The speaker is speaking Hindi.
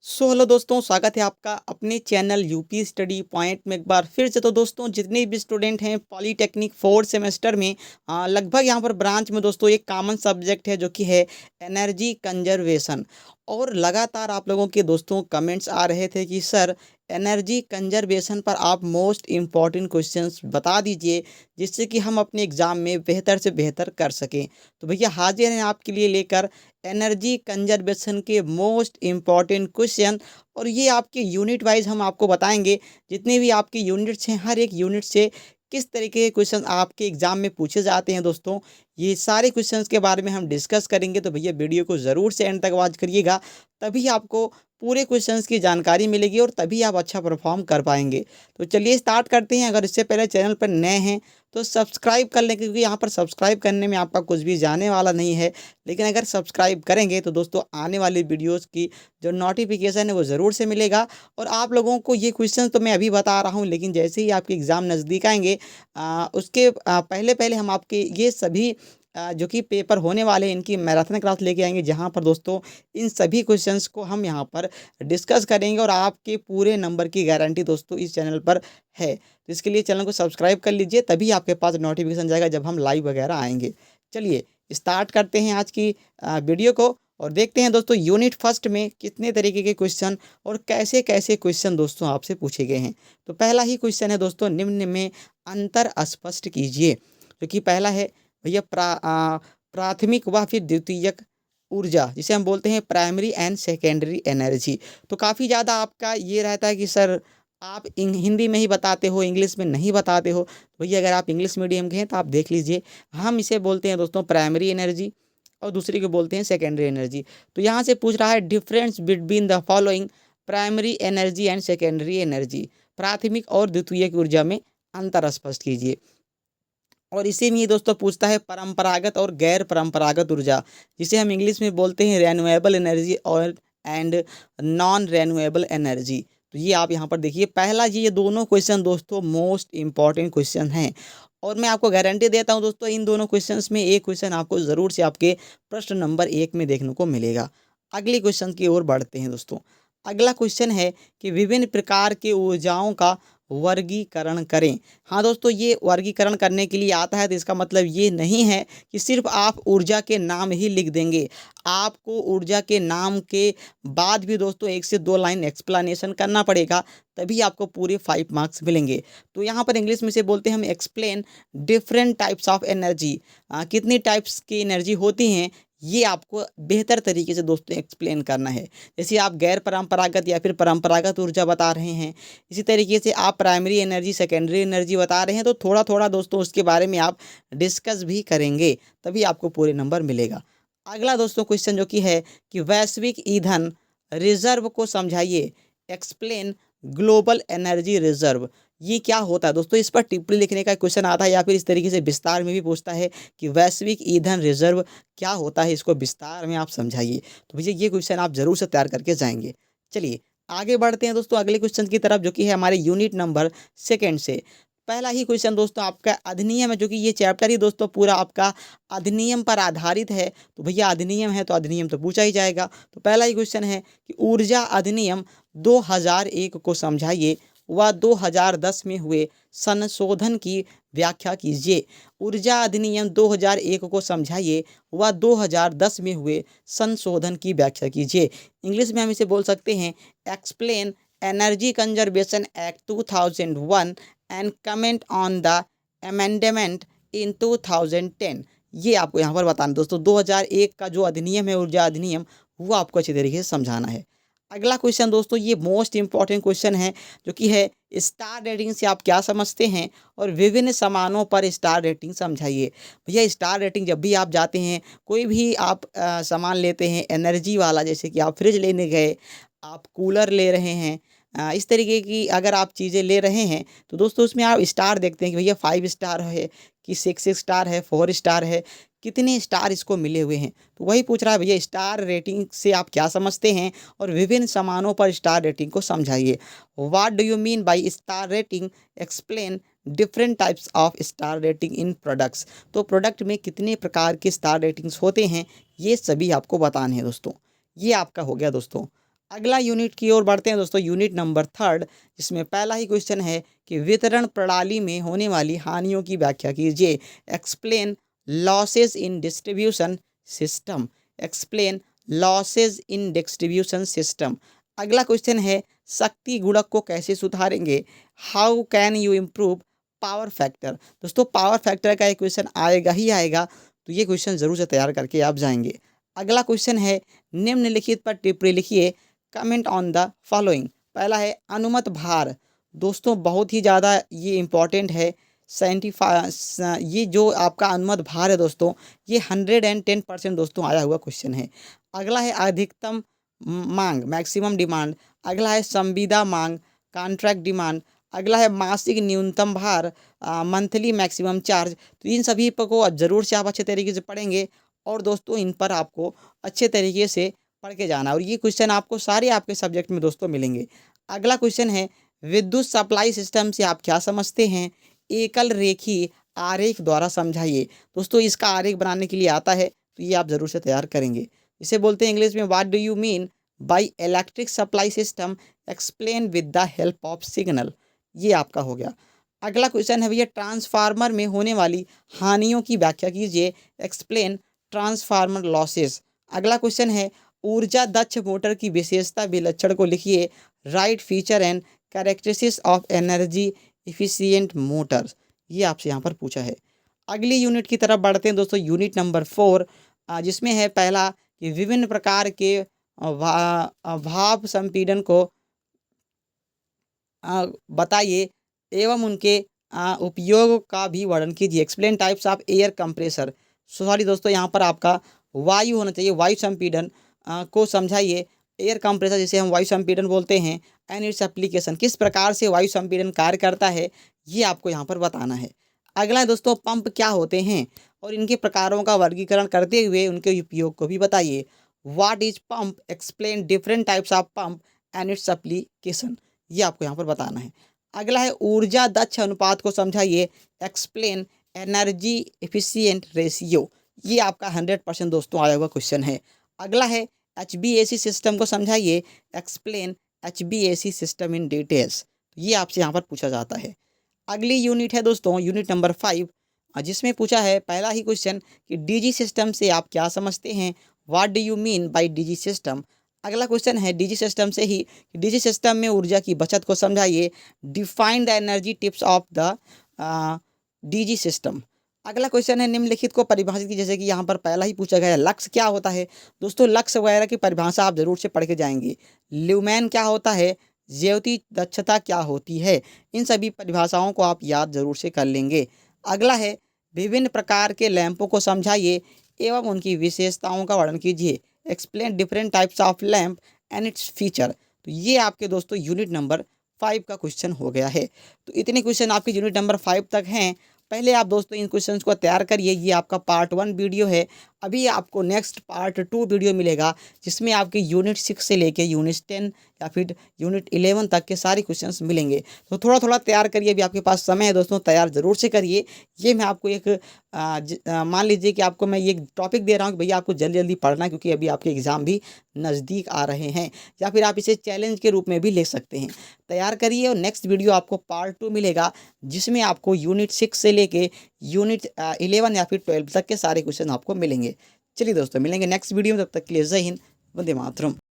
हेलो दोस्तों, स्वागत है आपका अपने चैनल यूपी स्टडी पॉइंट में एक बार फिर से। तो दोस्तों, जितने भी स्टूडेंट हैं पॉलीटेक्निक फोर्थ सेमेस्टर में लगभग यहाँ पर ब्रांच में दोस्तों एक कॉमन सब्जेक्ट है जो कि है एनर्जी कंजर्वेशन। और लगातार आप लोगों के दोस्तों कमेंट्स आ रहे थे कि सर एनर्जी कंजर्वेशन पर आप मोस्ट इम्पॉर्टेंट क्वेश्चंस बता दीजिए जिससे कि हम अपने एग्ज़ाम में बेहतर से बेहतर कर सकें। तो भैया हाजिर हैं आपके लिए लेकर एनर्जी कंजर्वेशन के मोस्ट इम्पॉर्टेंट क्वेश्चन। और ये आपके यूनिट वाइज हम आपको बताएंगे, जितने भी आपके यूनिट्स हैं हर एक यूनिट से किस तरीके के क्वेश्चन आपके एग्जाम में पूछे जाते हैं दोस्तों। ये सारे क्वेश्चंस के बारे में हम डिस्कस करेंगे, तो भैया वीडियो को ज़रूर से एंड तक वॉच करिएगा, तभी आपको पूरे क्वेश्चंस की जानकारी मिलेगी और तभी आप अच्छा परफॉर्म कर पाएंगे। तो चलिए स्टार्ट करते हैं। अगर इससे पहले चैनल पर नए हैं तो सब्सक्राइब कर लें, क्योंकि यहाँ पर सब्सक्राइब करने में आपका कुछ भी जाने वाला नहीं है। लेकिन अगर सब्सक्राइब करेंगे तो दोस्तों आने वाली वीडियोस की जो नोटिफिकेशन है वो ज़रूर से मिलेगा। और आप लोगों को ये क्वेश्चन तो मैं अभी बता रहा हूँ, लेकिन जैसे ही आपके एग्ज़ाम नज़दीक आएंगे उसके पहले पहले हम आपके ये सभी जो कि पेपर होने वाले हैं इनकी मैराथन क्लास लेके आएंगे, जहाँ पर दोस्तों इन सभी क्वेश्चंस को हम यहाँ पर डिस्कस करेंगे और आपके पूरे नंबर की गारंटी दोस्तों इस चैनल पर है। तो इसके लिए चैनल को सब्सक्राइब कर लीजिए, तभी आपके पास नोटिफिकेशन जाएगा जब हम लाइव वगैरह आएंगे। चलिए स्टार्ट करते हैं आज की वीडियो को और देखते हैं दोस्तों यूनिट फर्स्ट में कितने तरीके के क्वेश्चन और कैसे कैसे क्वेश्चन दोस्तों आपसे पूछे गए हैं। तो पहला ही क्वेश्चन है दोस्तों, निम्न में अंतर स्पष्ट कीजिए। जो कि पहला है भैया प्राथमिक व फिर द्वितीयक ऊर्जा, जिसे हम बोलते हैं प्राइमरी एंड सेकेंडरी एनर्जी। तो काफ़ी ज़्यादा आपका ये रहता है कि सर आप हिंदी में ही बताते हो, इंग्लिश में नहीं बताते हो। तो भैया अगर आप इंग्लिश मीडियम के हैं तो आप देख लीजिए, हम इसे बोलते हैं दोस्तों प्राइमरी एनर्जी और दूसरी को बोलते हैं सेकेंडरी एनर्जी। तो यहाँ से पूछ रहा है difference between the following primary energy and secondary energy, प्राथमिक और द्वितीयक ऊर्जा में अंतर स्पष्ट कीजिए। और इसी में ही दोस्तों पूछता है परंपरागत और गैर परंपरागत ऊर्जा, जिसे हम इंग्लिश में बोलते हैं रेन्यूएबल एनर्जी और एंड नॉन रेन्यूएबल एनर्जी। तो ये आप यहाँ पर देखिए, पहला ये दोनों क्वेश्चन दोस्तों मोस्ट इंपॉर्टेंट क्वेश्चन हैं। और मैं आपको गारंटी देता हूँ दोस्तों, इन दोनों क्वेश्चंस में एक क्वेश्चन आपको ज़रूर से आपके प्रश्न नंबर 1 में देखने को मिलेगा। अगले क्वेश्चन की ओर बढ़ते हैं दोस्तों। अगला क्वेश्चन है कि विभिन्न प्रकार के ऊर्जाओं का वर्गीकरण करें। हाँ दोस्तों, ये वर्गीकरण करने के लिए आता है, तो इसका मतलब ये नहीं है कि सिर्फ आप ऊर्जा के नाम ही लिख देंगे। आपको ऊर्जा के नाम के बाद भी दोस्तों 1 से 2 लाइन एक्सप्लेनेशन करना पड़ेगा, तभी आपको पूरे 5 मार्क्स मिलेंगे। तो यहाँ पर इंग्लिश में से बोलते हैं हम explain different types of energy. कितनी टाइप्स की एनर्जी होती हैं ये आपको बेहतर तरीके से दोस्तों एक्सप्लेन करना है। जैसे आप गैर परंपरागत या फिर परंपरागत ऊर्जा बता रहे हैं, इसी तरीके से आप प्राइमरी एनर्जी सेकेंडरी एनर्जी बता रहे हैं, तो थोड़ा थोड़ा दोस्तों उसके बारे में आप डिस्कस भी करेंगे, तभी आपको पूरे नंबर मिलेगा। अगला दोस्तों क्वेश्चन जो कि है कि वैश्विक ईंधन रिजर्व को समझाइए, एक्सप्लेन ग्लोबल एनर्जी रिजर्व। ये क्या होता है दोस्तों, इस पर टिप्पणी लिखने का क्वेश्चन आता है, या फिर इस तरीके से विस्तार में भी पूछता है कि वैश्विक ईंधन रिजर्व क्या होता है, इसको विस्तार में आप समझाइए। तो भैया ये क्वेश्चन आप जरूर से तैयार करके जाएंगे। चलिए आगे बढ़ते हैं दोस्तों अगले क्वेश्चन की तरफ, जो कि है हमारे यूनिट नंबर 2 से। पहला ही क्वेश्चन दोस्तों आपका अधिनियम है, जो कि ये चैप्टर ही दोस्तों पूरा आपका अधिनियम पर आधारित है। तो भैया अधिनियम है तो अधिनियम तो पूछा ही जाएगा। तो पहला ही क्वेश्चन है कि ऊर्जा अधिनियम 2001 को समझाइए व 2010 में हुए संशोधन की व्याख्या कीजिए। ऊर्जा अधिनियम 2001 को समझाइए व 2010 में हुए संशोधन की व्याख्या कीजिए। इंग्लिश में हम इसे बोल सकते हैं explain energy conservation act 2001 and comment on the amendment in 2010। ये आपको यहाँ पर बताना दोस्तों, 2001 का जो अधिनियम है ऊर्जा अधिनियम, वो आपको अच्छी तरीके से समझाना है। अगला क्वेश्चन दोस्तों ये मोस्ट इंपॉर्टेंट क्वेश्चन है, जो कि है स्टार रेटिंग से आप क्या समझते हैं और विभिन्न सामानों पर स्टार रेटिंग समझाइए। भैया स्टार रेटिंग जब भी आप जाते हैं, कोई भी आप सामान लेते हैं एनर्जी वाला, जैसे कि आप फ्रिज लेने गए, आप कूलर ले रहे हैं, इस तरीके की अगर आप चीज़ें ले रहे हैं, तो दोस्तों उसमें आप स्टार देखते हैं कि भैया 5 स्टार है कि 6 स्टार है, 4 स्टार है, कितने स्टार इसको मिले हुए हैं। तो वही पूछ रहा है भैया स्टार रेटिंग से आप क्या समझते हैं और विभिन्न सामानों पर स्टार रेटिंग को समझाइए। What do you mean by star rating, explain different types of star rating in products. तो प्रोडक्ट में कितने प्रकार के स्टार रेटिंग्स होते हैं, ये सभी आपको बताने हैं दोस्तों। ये आपका हो गया दोस्तों अगला यूनिट की ओर बढ़ते हैं दोस्तों, यूनिट नंबर 3, जिसमें पहला ही क्वेश्चन है कि वितरण प्रणाली में होने वाली हानियों की व्याख्या कीजिए। Explain losses in distribution system. Explain losses in distribution system. अगला क्वेश्चन है शक्ति गुणक को कैसे सुधारेंगे। How can you improve power factor. दोस्तों पावर फैक्टर का एक क्वेश्चन आएगा ही आएगा, तो ये क्वेश्चन ज़रूर से तैयार करके आप जाएंगे। अगला क्वेश्चन है निम्नलिखित पर टिप्पणी लिखिए। Comment on the following. पहला है अनुमत भार। दोस्तों बहुत ही ज़्यादा ये इम्पॉर्टेंट है। ये जो आपका अनुमत भार है दोस्तों, ये 110% दोस्तों आया हुआ क्वेश्चन है। अगला है अधिकतम मांग, मैक्सिमम डिमांड। अगला है संविदा मांग, कॉन्ट्रैक्ट डिमांड। अगला है मासिक न्यूनतम भार, मंथली मैक्सिमम चार्ज। तो इन सभी को ज़रूर से आप अच्छे तरीके से पढ़ेंगे और दोस्तों इन पर आपको अच्छे तरीके से पढ़ के जाना, और ये क्वेश्चन आपको सारे आपके सब्जेक्ट में दोस्तों मिलेंगे। अगला क्वेश्चन है विद्युत सप्लाई सिस्टम से आप क्या समझते हैं। एकल रेखीय आरेख द्वारा समझाइए। दोस्तों इसका आरेख बनाने के लिए आता है, तो ये आप ज़रूर से तैयार करेंगे। इसे बोलते हैं इंग्लिश में what do you mean by electric supply system, explain with the help of signal. ये आपका हो गया। अगला क्वेश्चन है भैया ट्रांसफार्मर में होने वाली हानियों की व्याख्या कीजिए। Explain transformer losses. अगला क्वेश्चन है ऊर्जा दक्ष मोटर की विशेषता विलक्षण को लिखिए। Right feature and characteristics of energy efficient Motors. ये आपसे यहाँ पर पूछा है। अगली यूनिट की तरफ बढ़ते हैं दोस्तों, यूनिट नंबर 4, जिसमें है पहला कि विभिन्न प्रकार के भाप संपीड़न को बताइए एवं उनके उपयोग का भी वर्णन कीजिए। Explain types of air compressor. Sorry दोस्तों, यहाँ पर आपका वायु होना चाहिए। वायु संपीड़न को समझाइए। एयर कंप्रेसर जिसे हम वायु संपीड़न बोलते हैं, एंड इट्स एप्लीकेशन। किस प्रकार से वायु संपीड़न कार्य करता है, ये आपको यहाँ पर बताना है। अगला है दोस्तों पंप क्या होते हैं और इनके प्रकारों का वर्गीकरण करते हुए उनके उपयोग को भी बताइए। What is pump, explain different types of pump and its application. ये आपको यहाँ पर बताना है। अगला है ऊर्जा दक्ष अनुपात को समझाइए। Explain energy efficient ratio. ये आपका 100% दोस्तों आया हुआ क्वेश्चन है। अगला है HVAC सिस्टम को समझाइए। Explain HVAC system in details. ये आपसे यहाँ पर पूछा जाता है। अगली यूनिट है दोस्तों यूनिट नंबर 5, जिसमें पूछा है पहला ही क्वेश्चन कि डीजी सिस्टम से आप क्या समझते हैं। What do you mean by DG system. अगला क्वेश्चन है डीजी सिस्टम से ही डीजी सिस्टम में ऊर्जा की बचत को समझाइए। Define the energy tips of the DG system. अगला क्वेश्चन है निम्नलिखित को परिभाषित की, जैसे कि यहाँ पर पहला ही पूछा गया है लक्ष्य क्या होता है। दोस्तों लक्ष्य वगैरह की परिभाषा आप जरूर से पढ़ के जाएंगे। ल्यूमेन क्या होता है, ज्योति दक्षता क्या होती है, इन सभी परिभाषाओं को आप याद जरूर से कर लेंगे। अगला है विभिन्न प्रकार के लैंपों को समझाइए एवं उनकी विशेषताओं का वर्णन कीजिए। Explain different types of lamp and its feature. तो ये आपके दोस्तों यूनिट नंबर 5 का क्वेश्चन हो गया है। तो इतने क्वेश्चन आपके यूनिट नंबर 5 तक हैं। पहले आप दोस्तों इन क्वेश्चंस को तैयार करिए। ये आपका पार्ट 1 वीडियो है। अभी आपको नेक्स्ट पार्ट 2 वीडियो मिलेगा, जिसमें आपके यूनिट 6 से लेके यूनिट 10 या फिर यूनिट 11 तक के सारे क्वेश्चंस मिलेंगे। तो थोड़ा थोड़ा तैयार करिए, अभी आपके पास समय है दोस्तों, तैयार ज़रूर से करिए। ये मैं आपको एक मान लीजिए कि आपको मैं ये टॉपिक दे रहा हूँ कि भैया आपको जल्दी जल्दी पढ़ना है, क्योंकि अभी आपके एग्ज़ाम भी नज़दीक आ रहे हैं, या फिर आप इसे चैलेंज के रूप में भी ले सकते हैं। तैयार करिए और नेक्स्ट वीडियो आपको पार्ट 2 मिलेगा, जिसमें आपको यूनिट 6 से लेके यूनिट 11 या फिर 12 तक के सारे क्वेश्चन आपको मिलेंगे। चलिए दोस्तों मिलेंगे नेक्स्ट वीडियो में, तब तक के लिए जय हिंद, वंदे मातरम।